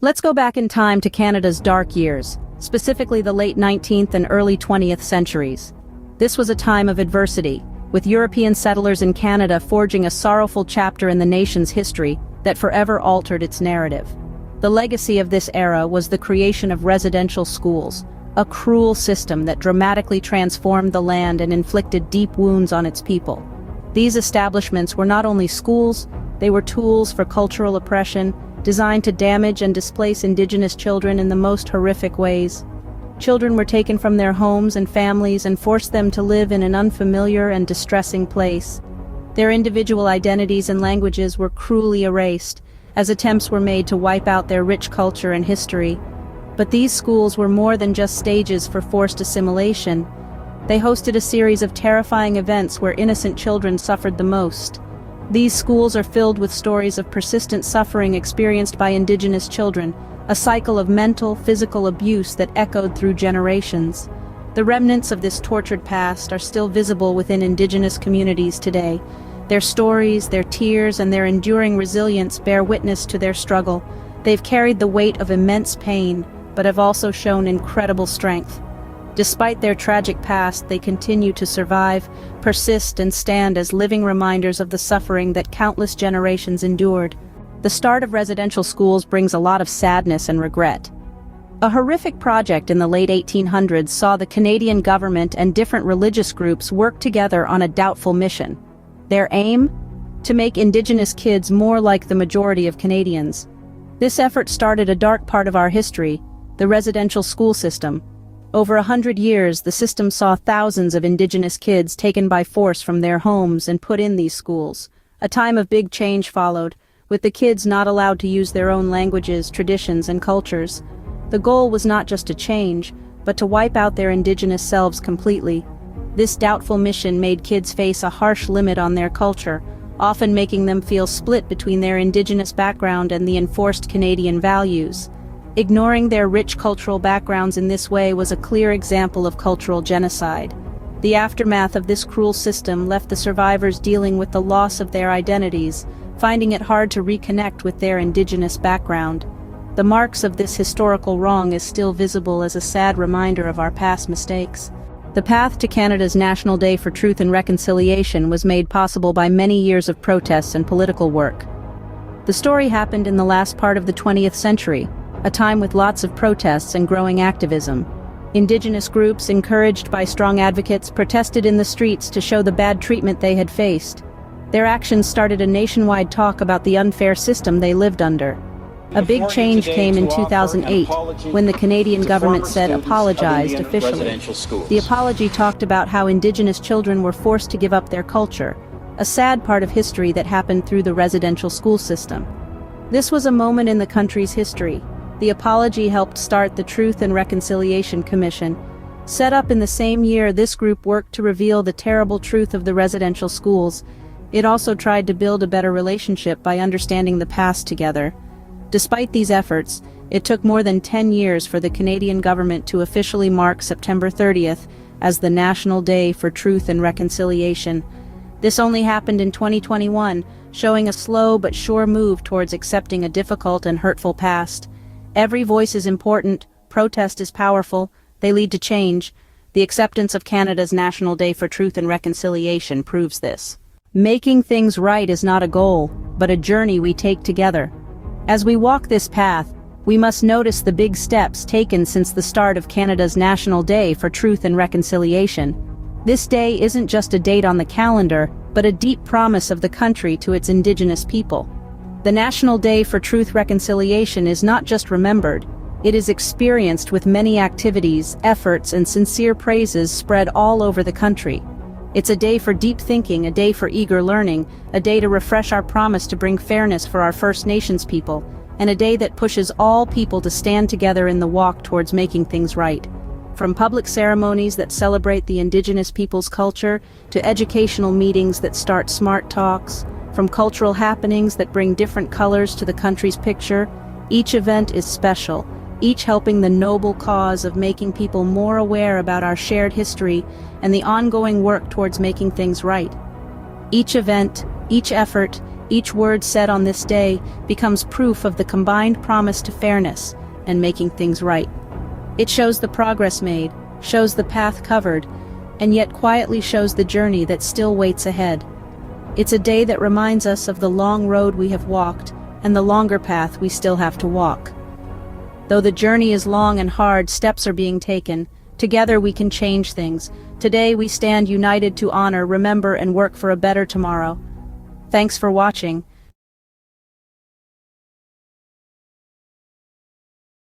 Let's go back in time to Canada's dark years, specifically the late 19th and early 20th centuries. This was a time of adversity, with European settlers in Canada forging a sorrowful chapter in the nation's history that forever altered its narrative. The legacy of this era was the creation of residential schools, a cruel system that dramatically transformed the land and inflicted deep wounds on its people. These establishments were not only schools, they were tools for cultural oppression, designed to damage and displace Indigenous children in the most horrific ways. Children were taken from their homes and families and forced them to live in an unfamiliar and distressing place. Their individual identities and languages were cruelly erased, as attempts were made to wipe out their rich culture and history. But these schools were more than just stages for forced assimilation. They hosted a series of terrifying events where innocent children suffered the most. These schools are filled with stories of persistent suffering experienced by Indigenous children, a cycle of mental, physical abuse that echoed through generations. The remnants of this tortured past are still visible within Indigenous communities today. Their stories, their tears, and their enduring resilience bear witness to their struggle. They've carried the weight of immense pain, but have also shown incredible strength. Despite their tragic past, they continue to survive, persist, and stand as living reminders of the suffering that countless generations endured. The start of residential schools brings a lot of sadness and regret. A horrific project in the late 1800s saw the Canadian government and different religious groups work together on a doubtful mission. Their aim? To make Indigenous kids more like the majority of Canadians. This effort started a dark part of our history, the residential school system. Over 100 years, the system saw thousands of Indigenous kids taken by force from their homes and put in these schools. A time of big change followed, with the kids not allowed to use their own languages, traditions, and cultures. The goal was not just to change, but to wipe out their Indigenous selves completely. This doubtful mission made kids face a harsh limit on their culture, often making them feel split between their Indigenous background and the enforced Canadian values. Ignoring their rich cultural backgrounds in this way was a clear example of cultural genocide. The aftermath of this cruel system left the survivors dealing with the loss of their identities, finding it hard to reconnect with their Indigenous background. The marks of this historical wrong is still visible as a sad reminder of our past mistakes. The path to Canada's National Day for Truth and Reconciliation was made possible by many years of protests and political work. The story happened in the last part of the 20th century, a time with lots of protests and growing activism. Indigenous groups, encouraged by strong advocates, protested in the streets to show the bad treatment they had faced. Their actions started a nationwide talk about the unfair system they lived under. A big change came in 2008, when the Canadian government said apologized officially. The apology talked about how Indigenous children were forced to give up their culture, a sad part of history that happened through the residential school system. This was a moment in the country's history. The apology helped start the Truth and Reconciliation Commission. Set up in the same year, this group worked to reveal the terrible truth of the residential schools. It also tried to build a better relationship by understanding the past together. Despite these efforts, it took more than 10 years for the Canadian government to officially mark September 30th as the National Day for Truth and Reconciliation. This only happened in 2021, showing a slow but sure move towards accepting a difficult and hurtful past. Every voice is important, protest is powerful, they lead to change. The acceptance of Canada's National Day for Truth and Reconciliation proves this. Making things right is not a goal, but a journey we take together. As we walk this path, we must notice the big steps taken since the start of Canada's National Day for Truth and Reconciliation. This day isn't just a date on the calendar, but a deep promise of the country to its Indigenous people. The National Day for Truth Reconciliation is not just remembered, it is experienced with many activities, efforts, and sincere praises spread all over the country. It's a day for deep thinking, a day for eager learning, a day to refresh our promise to bring fairness for our First Nations people, and a day that pushes all people to stand together in the walk towards making things right. From public ceremonies that celebrate the Indigenous people's culture, to educational meetings that start smart talks, from cultural happenings that bring different colors to the country's picture, each event is special, each helping the noble cause of making people more aware about our shared history and the ongoing work towards making things right. Each event, each effort, Each word said on this day becomes proof of the combined promise to fairness and making things right. It shows the progress made, shows the path covered, and yet quietly shows the journey that still waits ahead. It's a day that reminds us of the long road we have walked and the longer path we still have to walk. Though the journey is long and hard, steps are being taken. Together we can change things. Today we stand united to honor, remember, and work for a better tomorrow. Thanks for watching.